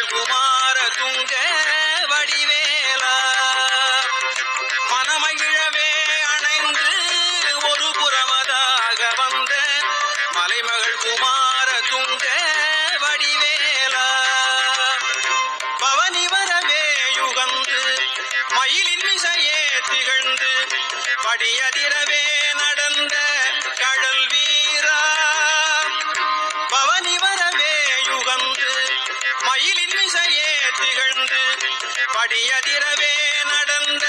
மலைமகள் குமார துங்க வடிவேலா மனமகிழவே அணைந்து ஒரு புறமதாக வந்த மலைமகள் குமார துங்க வடிவேலா பவனி வரவே யுகந்து மயிலின் மிசையே திகழ்ந்து படியதிரவே நடந்த கடல் வீரா பவனி வரவே யுகந்து மயிலின் மிசையே திகழ்ந்து படியதிரவே நடந்த